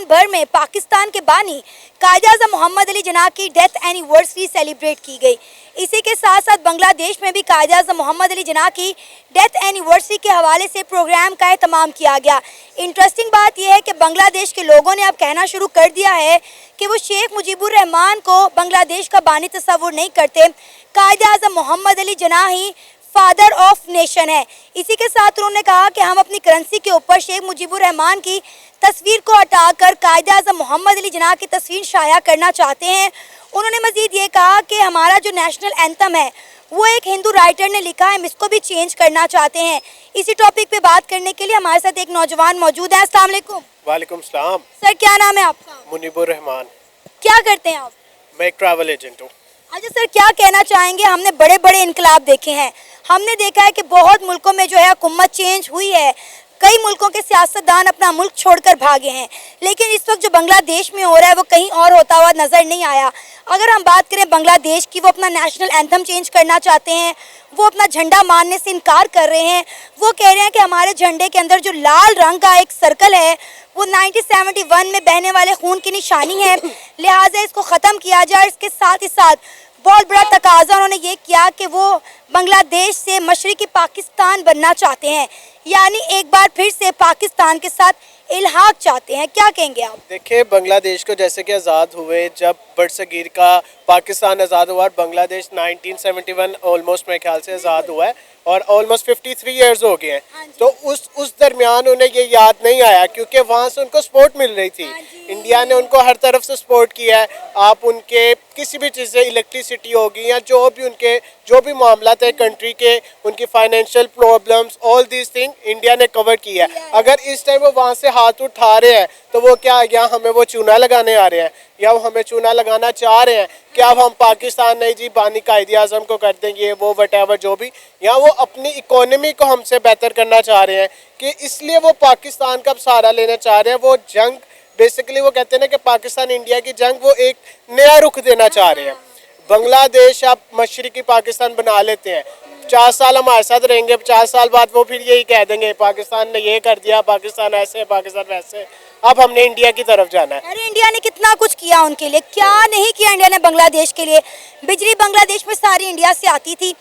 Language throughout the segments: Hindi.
भर में पाकिस्तान के बानी कायद-ए-आज़म मोहम्मद अली जिन्ना की डेथ एनिवर्सरी सेलिब्रेट की गई। इसी के साथ साथ बांग्लादेश में भी कायद-ए-आज़म मोहम्मद अली जिन्ना की डेथ एनिवर्सरी के हवाले से प्रोग्राम का एहतमाम किया गया। इंटरेस्टिंग बात यह है कि बांग्लादेश के लोगों ने अब कहना शुरू कर दिया है कि वो शेख मुजीबुर रहमान को बांग्लादेश का बानी तस्वुर नहीं करते। कायद-ए-आज़म मोहम्मद अली जिन्ना ही फादर ऑफ नेशन है। इसी के साथ उन्होंने कहा कि हम अपनी करेंसी के ऊपर शेख मुजीबुर रहमान की तस्वीर को हटाकर कायद-ए-आज़म मोहम्मद अली जिन्ना की तस्वीर शाया करना चाहते हैं। उन्होंने मजीद ये कहा कि हमारा जो नेशनल एंथम है वो एक हिंदू राइटर ने लिखा है, हम इसको भी चेंज करना चाहते हैं। इसी टॉपिक पे बात करने के लिए हमारे साथ एक नौजवान मौजूद है। अस्सलाम वालेकुम। वालेकुम सलाम। सर क्या नाम है आपका? मुनीबुर रहमान। क्या करते हैं आप? मैं एक ट्रैवल एजेंट हूँ। अच्छा सर, क्या कहना चाहेंगे? हमने बड़े बड़े इनकलाब देखे हैं, हमने देखा है कि बहुत मुल्कों में जो है हुकूमत चेंज हुई है, कई मुल्कों के सियासतदान अपना मुल्क छोड़कर भागे हैं, लेकिन इस वक्त जो बांग्लादेश में हो रहा है वो कहीं और होता हुआ नज़र नहीं आया। अगर हम बात करें बांग्लादेश की, वो अपना नेशनल एंथम चेंज करना चाहते हैं, वो अपना झंडा मानने से इनकार कर रहे हैं। वो कह रहे हैं कि हमारे झंडे के अंदर जो लाल रंग का एक सर्कल है वो 1971 में बहने वाले खून की निशानी है, लिहाजा इसको ख़त्म किया जाए। इसके साथ ही साथ बहुत बड़ा तकाजा उन्होंने ये किया कि वो बांग्लादेश से मशरिकी पाकिस्तान बनना चाहते हैं, यानी एक बार फिर से पाकिस्तान के साथ इल्हाक चाहते हैं। क्या कहेंगे आप? देखिए, बांग्लादेश को जैसे कि आज़ाद हुए, जब बरसगीर का पाकिस्तान आज़ाद हुआ, बांग्लादेश 1971 ऑलमोस्ट मेरे ख्याल से आज़ाद हुआ है और ऑलमोस्ट 53 इयर्स हो गए हैं। तो उस दरमियान उन्हें ये याद नहीं आया क्योंकि वहाँ से उनको सपोर्ट मिल रही थी। इंडिया ने उनको हर तरफ से सपोर्ट किया है। आप उनके किसी भी चीज़ से, इलेक्ट्रिसिटी होगी या जो भी मामला थे कंट्री के, उनकी financial problems, all these thing India ने कवर किया है। अगर इस टाइम वो वहाँ से हाथ उठा रहे हैं तो वो क्या, या हमें वो चूना लगाने आ रहे हैं या वो हमें चूना लगाना चाह रहे हैं कि अब हम पाकिस्तान नहीं जी बानी कायद-ए-आज़म को कर देंगे, वो वटेवर जो भी, या वो अपनी इकोनॉमी को हमसे बेहतर करना चाह रहे हैं कि इसलिए वो पाकिस्तान का सहारा लेना चाह रहे हैं। वो जंग बेसिकली वो कहते हैं ना कि पाकिस्तान इंडिया की जंग, वो एक नया रुख देना चाह रहे हैं। बांग्लादेश आप मशरिकी पाकिस्तान बना लेते हैं, 4 साल हमारे साथ रहेंगे, 4 साल बाद वो फिर यही कह देंगे पाकिस्तान ने ये कर दिया, पाकिस्तान ऐसे, पाकिस्तान वैसे। अब हमने इंडिया की तरफ जाना है। अरे इंडिया ने कितना कुछ किया उनके लिए, क्या नहीं किया इंडिया ने बांग्लादेश के लिए। बिजली बांग्लादेश में सारी इंडिया से आती थी।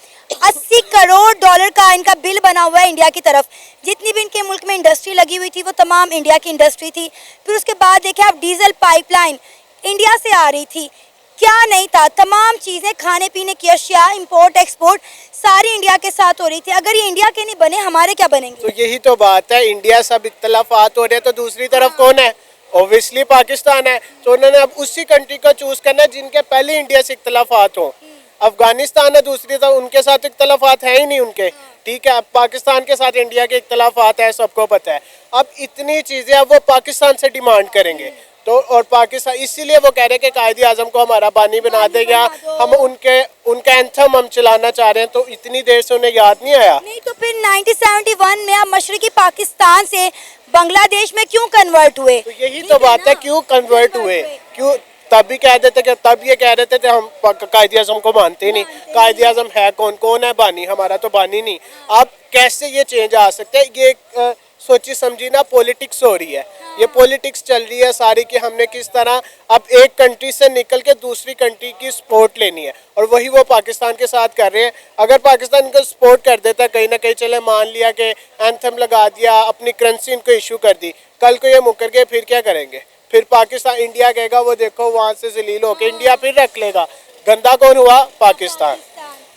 80 करोड़ डॉलर का इनका बिल बना हुआ है इंडिया की तरफ। जितनी भी इनके मुल्क में इंडस्ट्री लगी हुई थी वो तमाम इंडिया की इंडस्ट्री थी। फिर उसके बाद देखें आप, डीजल पाइपलाइन इंडिया से आ रही थी, क्या नहीं था। तमाम चीज़ें, खाने पीने की अशिया, इंपोर्ट एक्सपोर्ट सारी इंडिया के साथ हो रही थी। अगर ये इंडिया के नहीं बने, हमारे क्या बनेंगे? तो यही तो बात है, इंडिया सब इख्तलाफात हो रहे हैं तो दूसरी तरफ कौन है? ऑब्वियसली पाकिस्तान है। तो उन्होंने अब उसी कंट्री को चूज करना है जिनके पहले इंडिया से इख्तलाफात हो। अफगानिस्तान है दूसरी तरफ, उनके साथ इख्तलाफात है ही नहीं उनके, ठीक है। अब पाकिस्तान के साथ इंडिया के इख्तलाफात है, सबको पता है। अब इतनी चीज़ें अब वो पाकिस्तान से डिमांड करेंगे तो, और पाकिस्तान इसीलिए वो कह रहे हैं कि कायद-ए-आज़म को हमारा बानी बना देगा, हम उनका एंथम हम चलाना चाह रहे हैं। तो इतनी देर से उन्हें याद नहीं आया? नहीं तो फिर 1971 में आप मशरिकी पाकिस्तान से बांग्लादेश में क्यों कन्वर्ट हुए? तो यही तो बात है, क्यों कन्वर्ट हुए? क्यों तब भी कह देते कि, तब ये कह रहे थे हम कायद-ए-आज़म को मानते ही नहीं। कायद-ए-आज़म है कौन? कौन है बानी? हमारा तो बानी नहीं। अब कैसे ये चेंज आ सकते हैं? ये सोची समझी ना पॉलिटिक्स हो रही है, ये पॉलिटिक्स चल रही है सारी कि हमने किस तरह अब एक कंट्री से निकल के दूसरी कंट्री की सपोर्ट लेनी है, और वही वो पाकिस्तान के साथ कर रहे हैं। अगर पाकिस्तान इनको सपोर्ट कर देता कहीं ना कहीं, चले मान लिया कि एंथम लगा दिया, अपनी करेंसी इनको इशू कर दी, कल को ये मुकर गए फिर क्या करेंगे? फिर पाकिस्तान, इंडिया कहेगा वो देखो वहाँ से जलील होकर इंडिया फिर रख लेगा। गंदा कौन हुआ? पाकिस्तान।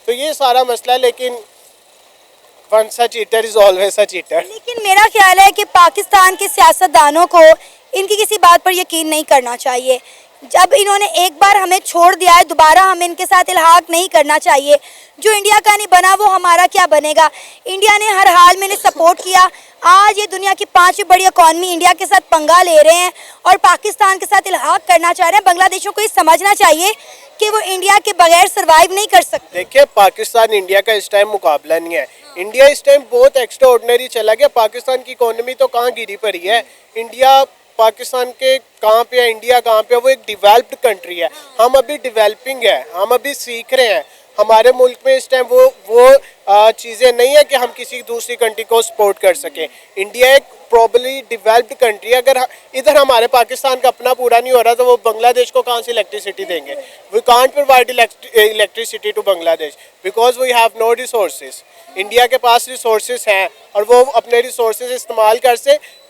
तो ये सारा मसला है, लेकिन once a cheater is always a cheater। लेकिन मेरा ख्याल है कि पाकिस्तान के सियासतदानों को इनकी किसी बात पर यकीन नहीं करना चाहिए। जब इन्होंने एक बार हमें छोड़ दिया है, दोबारा हमें इनके साथ इल्हाक नहीं करना चाहिए। जो इंडिया का नहीं बना वो हमारा क्या बनेगा? इंडिया ने हर हाल में इन्हें सपोर्ट किया। आज ये दुनिया की 5वीं बड़ी इकॉनमी इंडिया के साथ पंगा ले रहे हैं और पाकिस्तान के साथ इल्हाक करना चाह रहे हैं। बांग्लादेशों को ये समझना चाहिए कि वो इंडिया के बगैर सर्वाइव नहीं कर सकते। देखिए, पाकिस्तान इंडिया का इस टाइम मुकाबला नहीं है। इंडिया इस टाइम बहुत एक्स्ट्रा ऑर्डिनरी चला गया। पाकिस्तान की इकोनॉमी तो कहाँ गिरी पड़ी है? इंडिया पाकिस्तान के कहाँ पे है, इंडिया कहाँ पे है? वो एक डेवलप्ड कंट्री है, हम अभी डेवलपिंग है, हम अभी सीख रहे हैं। हमारे मुल्क में इस टाइम वो चीज़ें नहीं है कि हम किसी दूसरी कंट्री को सपोर्ट कर सकें। इंडिया एक प्रॉबली डेवलप्ड कंट्री है। अगर इधर हमारे पाकिस्तान का अपना पूरा नहीं हो रहा तो वो बांग्लादेश को कहाँ से इलेक्ट्रिसिटी देंगे? We can't provide electricity to Bangladesh because we have no resources. India के पास रिसोर्सेज हैं और वो अपने रिसोर्सेज इस्तेमाल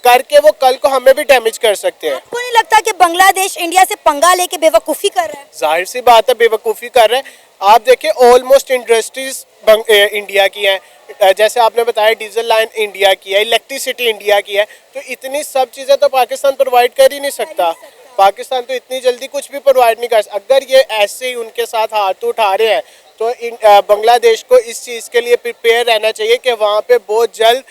करके वो कल को हमें भी डैमेज कर सकते हैं। आपको नहीं लगता कि बांग्लादेश इंडिया से पंगा लेके बेवकूफ़ी कर रहा है? जाहिर सी बात है बेवकूफ़ी कर रहे हैं। आप देखिए ऑलमोस्ट इंडस्ट्रीज इंडिया की हैं, जैसे आपने बताया डीजल लाइन इंडिया की है, इलेक्ट्रिसिटी इंडिया की है, तो इतनी सब चीज़ें तो पाकिस्तान प्रोवाइड कर ही नहीं सकता। पाकिस्तान तो इतनी जल्दी कुछ भी प्रोवाइड नहीं कर सकता। अगर ये ऐसे ही उनके साथ हाथ उठा रहे हैं तो बांग्लादेश को इस चीज़ के लिए प्रिपेयर रहना चाहिए कि वहाँ पे बहुत जल्द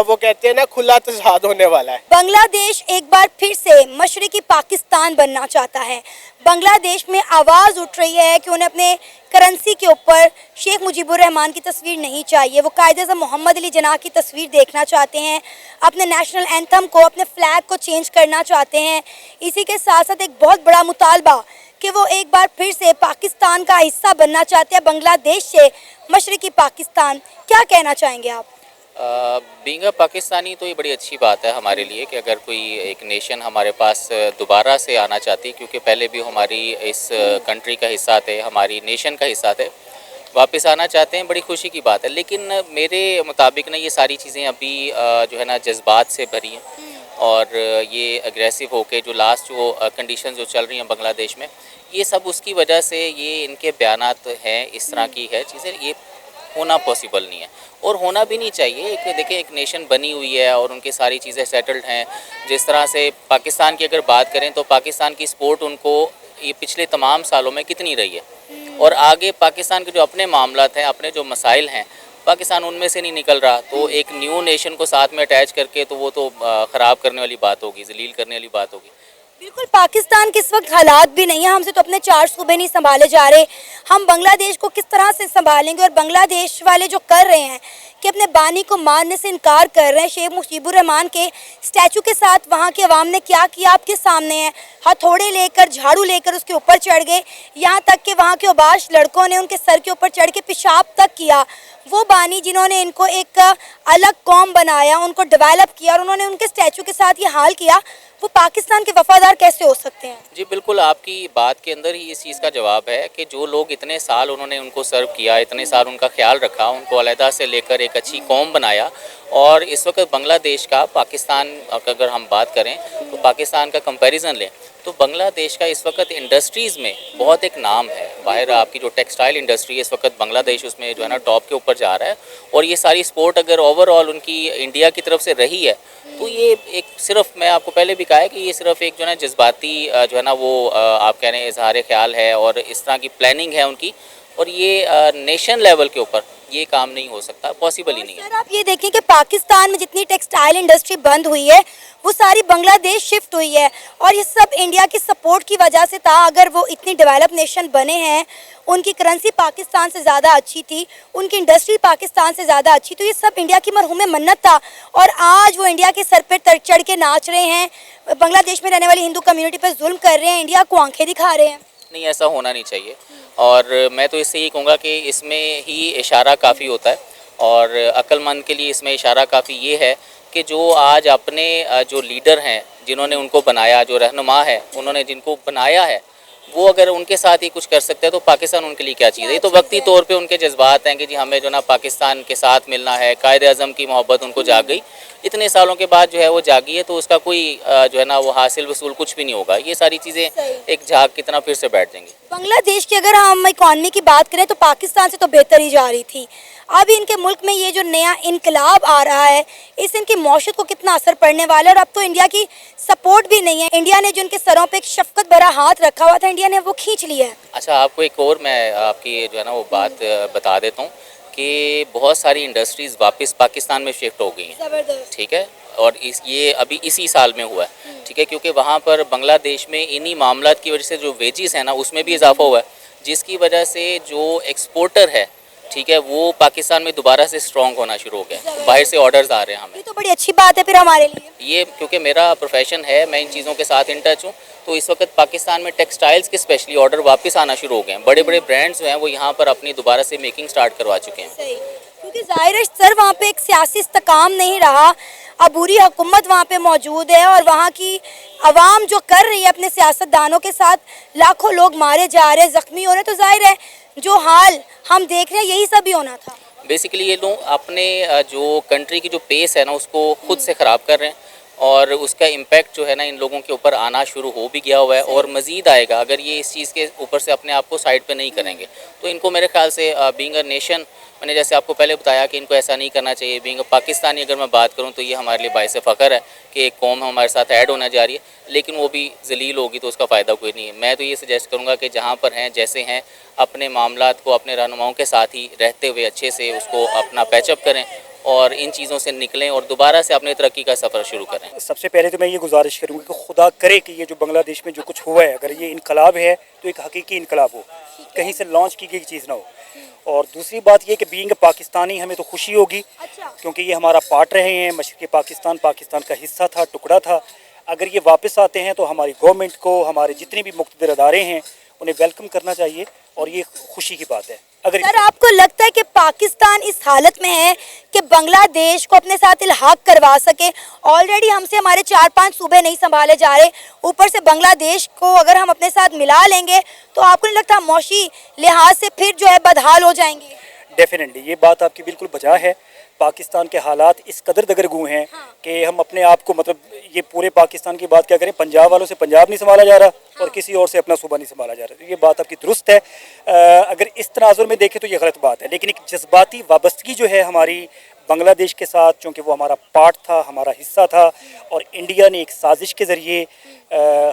वो कहते हैं ना खुला तजाद होने वाला है। बांग्लादेश एक बार फिर से मशरकी पाकिस्तान बनना चाहता है। बांग्लादेश में आवाज़ उठ रही है कि उन्हें अपने करेंसी के ऊपर शेख मुजीबुर रहमान की तस्वीर नहीं चाहिए। वो कायदे-ए-आज़म मोहम्मद अली जिन्ना की तस्वीर देखना चाहते हैं। अपने नेशनल एंथम को, अपने फ्लैग को चेंज करना चाहते हैं। इसी के साथ साथ एक बहुत बड़ा मुतालबा कि वो एक बार फिर से पाकिस्तान का हिस्सा बनना चाहते हैं, बांग्लादेश से मशरकी पाकिस्तान। क्या कहना चाहेंगे आप? बीइंग अ पाकिस्तानी तो ये बड़ी अच्छी बात है हमारे लिए कि अगर कोई एक नेशन हमारे पास दोबारा से आना चाहती, क्योंकि पहले भी हमारी इस कंट्री का हिस्सा थे, हमारी नेशन का हिस्सा थे, वापस आना चाहते हैं, बड़ी खुशी की बात है। लेकिन मेरे मुताबिक ना ये सारी चीज़ें अभी जो है ना जज्बात से भरी हैं और ये अग्रेसिव होके जो लास्ट जो कंडीशन जो चल रही हैं बांग्लादेश में, ये सब उसकी वजह से ये इनके बयानात हैं, इस तरह की है चीज़ें, ये होना पॉसिबल नहीं है और होना भी नहीं चाहिए। एक देखिए एक नेशन बनी हुई है और उनकी सारी चीज़ें सेटल्ड हैं। जिस तरह से पाकिस्तान की अगर बात करें तो पाकिस्तान की सपोर्ट उनको ये पिछले तमाम सालों में कितनी रही है और आगे पाकिस्तान के जो अपने मामलात हैं, अपने जो मसाइल हैं, पाकिस्तान उनमें से नहीं निकल रहा। तो एक न्यू नेशन को साथ में अटैच करके तो वो तो ख़राब करने वाली बात होगी, जलील करने वाली बात होगी। बिल्कुल, पाकिस्तान के इस वक्त हालात भी नहीं है, हमसे तो अपने 4 सूबे नहीं संभाले जा रहे। हम बांग्लादेश को किस तरह से संभालेंगे? और बांग्लादेश वाले जो कर रहे हैं कि अपने बानी को मानने से इनकार कर रहे हैं। शेख मुजीबुर रहमान के स्टैचू के साथ वहाँ के अवाम ने क्या किया आपके सामने है। हथौड़े लेकर, झाड़ू लेकर उसके ऊपर चढ़ गए, यहाँ तक कि वहाँ के उबाश लड़कों ने उनके सर के ऊपर चढ़ के पेशाब तक किया। वो बानी जिन्होंने इनको एक अलग कौम बनाया, उनको डेवलप किया और उन्होंने उनके स्टैचू के साथ ये हाल किया, वो पाकिस्तान के वफादार कैसे हो सकते हैं? जी बिल्कुल, आपकी बात के अंदर ही इस चीज़ का जवाब है कि जो लोग इतने साल उन्होंने उनको सर्व किया, इतने साल उनका ख्याल रखा, उनको अलहदा से लेकर एक अच्छी कौम बनाया और इस वक्त बांग्लादेश का पाकिस्तान अगर हम बात करें तो पाकिस्तान का कंपैरिजन लें तो बांग्लादेश का इस वक्त इंडस्ट्रीज़ में बहुत एक नाम है। बाहर आपकी जो टेक्सटाइल इंडस्ट्री है इस वक्त बांग्लादेश उसमें जो है ना टॉप के ऊपर जा रहा है और ये सारी सपोर्ट अगर ओवरऑल उनकी इंडिया की तरफ से रही है तो ये एक सिर्फ मैं आपको पहले भी कहा है कि ये सिर्फ एक जो है ना जज्बाती जो है ना वो आप कह रहे हैं इजहार ख्याल है और इस तरह की प्लानिंग है उनकी और ये नेशन लेवल के ऊपर ये काम नहीं हो सकता, पॉसिबल ही नहीं है। सर आप ये देखें कि पाकिस्तान में जितनी टेक्सटाइल इंडस्ट्री बंद हुई है वो सारी बांग्लादेश शिफ्ट हुई है और ये सब इंडिया की सपोर्ट की वजह से था। अगर वो इतनी डेवलप नेशन बने हैं, उनकी करेंसी पाकिस्तान से ज़्यादा अच्छी थी, उनकी इंडस्ट्री पाकिस्तान से ज़्यादा अच्छी, तो ये सब इंडिया की मरहूम मन्नत था और आज वो इंडिया के सर पर चढ़ के नाच रहे हैं, बांग्लादेश में रहने वाली हिंदू कम्युनिटी पर जुल्म कर रहे हैं, इंडिया को आंखें दिखा रहे हैं। नहीं, ऐसा होना नहीं चाहिए और मैं तो इससे ये कहूँगा कि इसमें ही इशारा काफ़ी होता है और अक्लमंद के लिए इसमें इशारा काफ़ी ये है कि जो आज अपने जो लीडर हैं जिन्होंने उनको बनाया, जो रहनुमा है उन्होंने जिनको बनाया है, वो अगर उनके साथ ही कुछ कर सकते हैं तो पाकिस्तान उनके लिए क्या चीज़ है। ये तो वक्ती तौर पे उनके जज्बात हैं कि जी हमें जो ना पाकिस्तान के साथ मिलना है, कायदे-ए-आज़म की मोहब्बत उनको जाग गई, इतने सालों के बाद जो है वो जागी है तो उसका कोई जो है ना वो हासिल वसूल कुछ भी नहीं होगा। ये सारी चीज़ें एक झाग की तरह फिर से बैठ जाएंगी। बांग्लादेश की अगर हम इकॉनमी की बात करें तो पाकिस्तान से तो बेहतर ही जा रही थी। अब इनके मुल्क में ये जो नया इनकलाब आ रहा है, इससे इनकी मौशत को कितना असर पड़ने वाला है और अब तो इंडिया की सपोर्ट भी नहीं है। इंडिया ने जो इनके सरों पे एक शफकत भरा हाथ रखा हुआ था, इंडिया ने वो खींच लिया है। अच्छा, आपको एक और मैं आपकी जो है ना वो बात बता देता हूँ कि बहुत सारी इंडस्ट्रीज़ वापस पाकिस्तान में शिफ्ट हो गई हैं। ज़बरदस्त। ठीक है, और ये अभी इसी साल में हुआ है। ठीक है, क्योंकि वहाँ पर बांग्लादेश में इन्हीं मामलात की वजह से जो वेजेस है ना उसमें भी इजाफा हुआ है, जिसकी वजह से जो एक्सपोर्टर है, ठीक है, वो पाकिस्तान में दोबारा से स्ट्रॉन्ग होना शुरू हो गया। बाहर से ऑर्डर्स आ रहे हैं हमें। ये तो बड़ी अच्छी बात है फिर हमारे लिए। ये क्योंकि मेरा प्रोफेशन है, मैं इन चीज़ों के साथ इन टच हूँ, तो इस वक्त पाकिस्तान में टेक्सटाइल्स के स्पेशली ऑर्डर वापस आना शुरू हो गए हैं। बड़े बड़े ब्रांड्स जो हैं वो यहाँ पर अपनी दोबारा से मेकिंग स्टार्ट करवा चुके हैं। सही। क्योंकि जाहिर है सर वहाँ पे एक सियासी इस्तेकाम नहीं रहा, अबूरी हुकूमत वहाँ पे मौजूद है और वहाँ की आवाम जो कर रही है अपने सियासतदानों के साथ, लाखों लोग मारे जा रहे हैं, जख्मी हो रहे हैं, तो जाहिर है जो हाल हम देख रहे हैं यही सब ही होना था। बेसिकली ये लोग अपने जो कंट्री की जो पेस है ना उसको खुद से ख़राब कर रहे हैं और उसका इम्पैक्ट जो है ना इन लोगों के ऊपर आना शुरू हो भी गया हुआ है और मज़ीद आएगा अगर ये इस चीज़ के ऊपर से अपने आप को साइड पे नहीं करेंगे। तो इनको मेरे ख्याल से बीइंग अ नेशन, मैंने जैसे आपको पहले बताया कि इनको ऐसा नहीं करना चाहिए। बीइंग अ पाकिस्तानी अगर मैं बात करूं तो ये हमारे लिए बाइस फ़ख्र है कि एक कौम हमारे साथ ऐड होना जा रही है, लेकिन वो भी जलील होगी तो उसका फ़ायदा कोई नहीं है। मैं तो ये सजेस्ट करूँगा कि जहाँ पर हैं जैसे हैं अपने मामलात को अपने रहनुमाओं के साथ ही रहते हुए अच्छे से उसको अपना पैचअप करें और इन चीज़ों से निकलें और दोबारा से अपने तरक्की का सफ़र शुरू करें। सबसे पहले तो मैं ये गुजारिश करूँगा कि खुदा करे कि ये जो बांग्लादेश में जो कुछ हुआ है, अगर ये इनकलाब है तो एक हकीकी इनकलाब हो, कहीं से लॉन्च की गई चीज़ ना हो। और दूसरी बात ये कि बीइंग पाकिस्तानी हमें तो खुशी होगी क्योंकि ये हमारा पार्ट रहे हैं। मशरक़ी पाकिस्तान पाकिस्तान का हिस्सा था, टुकड़ा था। अगर ये वापस आते हैं तो हमारी गवर्नमेंट को, हमारे जितने भी मुक़्तदर अदारे हैं उन्हें वेलकम करना चाहिए और ये खुशी की बात है। अगर सर आपको लगता है कि पाकिस्तान इस हालत में है कि बांग्लादेश को अपने साथ इल्हाक करवा सके? ऑलरेडी हमसे हमारे 4-5 सूबे नहीं संभाले जा रहे, ऊपर से बांग्लादेश को अगर हम अपने साथ मिला लेंगे तो आपको नहीं लगता मौशी लिहाज से फिर जो है बदहाल हो जाएंगे? डेफिनेटली ये बात आपकी बिल्कुल बजा है। पाकिस्तान के हालात इस कदर दगरगू हैं कि हम अपने आप को, मतलब ये पूरे पाकिस्तान की बात क्या करें, पंजाब वालों से पंजाब नहीं संभाला जा रहा और किसी और से अपना सूबा नहीं संभाला जा रहा। तो ये बात आपकी दुरुस्त है। अगर इस तनाजुर में देखें तो ये गलत बात है, लेकिन एक जज्बाती वाबस्तगी जो है हमारी बांग्लादेश के साथ, चूँकि वो हमारा पार्ट था, हमारा हिस्सा था और इंडिया ने एक साजिश के ज़रिए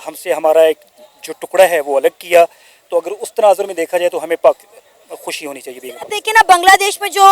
हमसे हमारा एक जो टुकड़ा है वो अलग किया, तो अगर उस तनाजुर में देखा जाए तो हमें खुशी होनी चाहिए। देखिए ना, बांग्लादेश में जो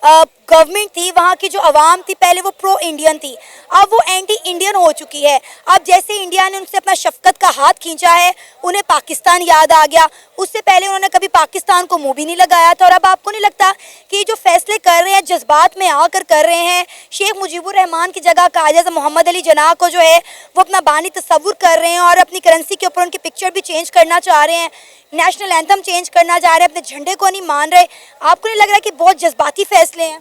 गवर्नमेंट थी, वहाँ की जो आवाम थी, पहले वो प्रो इंडियन थी, अब वो एंटी इंडियन हो चुकी है। अब जैसे इंडिया ने उनसे अपना शफकत का हाथ खींचा है, उन्हें पाकिस्तान याद आ गया। उससे पहले उन्होंने कभी पाकिस्तान को मुंह भी नहीं लगाया था। और अब आपको नहीं लगता कि ये जो फैसले कर रहे हैं जज्बात में आकर कर रहे हैं? शेख मुजीबुर रहमान की जगह कायद-ए-आज़म मोहम्मद अली जिन्नाह को जो है वो अपना बानी तस्वुर कर रहे हैं और अपनी करेंसी के ऊपर उनकी पिक्चर भी चेंज करना चाह रहे हैं, नेशनल एंथम चेंज करना चाह रहे हैं, अपने झंडे को नहीं मान रहे। आपको नहीं लग रहा कि बहुत जज्बाती फैसले हैं?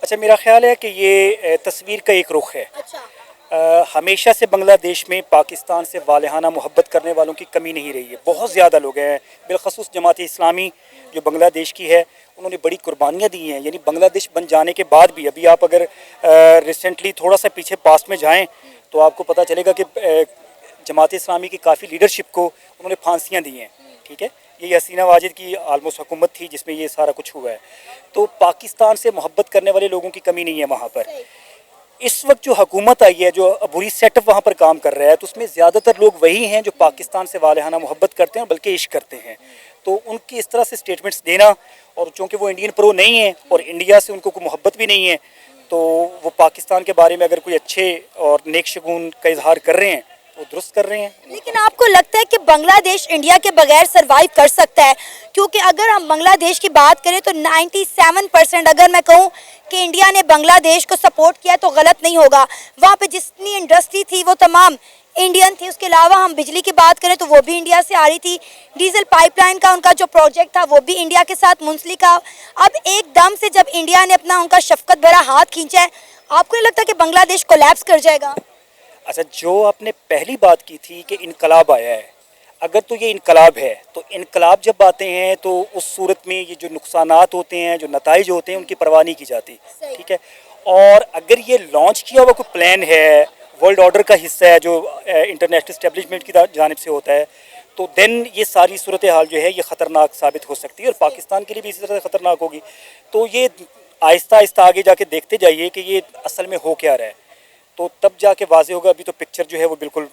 अच्छा, मेरा ख्याल है कि ये तस्वीर का एक रुख है। अच्छा। हमेशा से बांग्लादेश में पाकिस्तान से वालिहाना मोहब्बत करने वालों की कमी नहीं रही है। बहुत ज़्यादा लोग हैं, बिलखसूस जमात इस्लामी जो बांग्लादेश की है, उन्होंने बड़ी कुर्बानियाँ दी हैं। यानी बांग्लादेश बन जाने के बाद भी, अभी आप अगर रिसेंटली थोड़ा सा पीछे पास्ट में जाएँ तो आपको पता चलेगा कि जमात इस्लामी की काफ़ी लीडरशिप को उन्होंने फांसियाँ दी हैं। ठीक है, ये हसीना वाजिद की आलमोस्ट हुकूमत थी जिसमें ये सारा कुछ हुआ है। तो पाकिस्तान से मोहब्बत करने वाले लोगों की कमी नहीं है वहाँ पर। इस वक्त जो हुकूमत आई है, जो अबूरी सेटअप वहाँ पर काम कर रहा है, तो उसमें ज़्यादातर लोग वही हैं जो पाकिस्तान से वालिहाना मोहब्बत करते हैं, बल्कि इश्क करते हैं। तो उनकी इस तरह से स्टेटमेंट्स देना, और चूँकि वो इंडियन प्रो नहीं है और इंडिया से उनको कोई मोहब्बत भी नहीं है, तो वो पाकिस्तान के बारे में अगर कोई अच्छे और नेक शगुन का इजहार कर रहे हैं वो दुरुस्त कर रहे हैं। लेकिन आपको लगता है कि बांग्लादेश इंडिया के बगैर सरवाइव कर सकता है? क्योंकि अगर हम बांग्लादेश की बात करें तो 97% अगर मैं कहूँ कि इंडिया ने बांग्लादेश को सपोर्ट किया तो गलत नहीं होगा। वहाँ पे जितनी इंडस्ट्री थी वो तमाम इंडियन थी। उसके अलावा हम बिजली की बात करें तो वो भी इंडिया से आ रही थी। डीजल पाइपलाइन का उनका जो प्रोजेक्ट था वो भी इंडिया के साथ मुंसलिक था। अब एकदम से जब इंडिया ने अपना उनका शफकत भरा हाथ खींचा है, आपको नहीं लगता कि बांग्लादेश कोलैप्स कर जाएगा? अच्छा, जो आपने पहली बात की थी कि इनकलाब आया है, अगर तो ये इनकलाब है तो इनकलाब जब आते हैं तो उस सूरत में ये जो नुकसानात होते हैं, जो नताइज होते हैं, उनकी परवाह नहीं की जाती। ठीक है, और अगर ये लॉन्च किया हुआ कोई प्लान है, वर्ल्ड ऑर्डर का हिस्सा है जो इंटरनेशनल इस्टेब्लिशमेंट की जानिब से होता है, तो देन ये सारी सूरत हाल जो है ये ख़तरनाक साबित हो सकती है और पाकिस्तान के लिए भी इसी तरह से ख़तरनाक होगी। तो ये आहिस्ता आहिस्ता आगे जाके देखते जाइए कि ये असल में हो क्या रहा है, तो तब जाके वाज़ेह होगा। अभी तो पिक्चर जो है वो बिल्कुल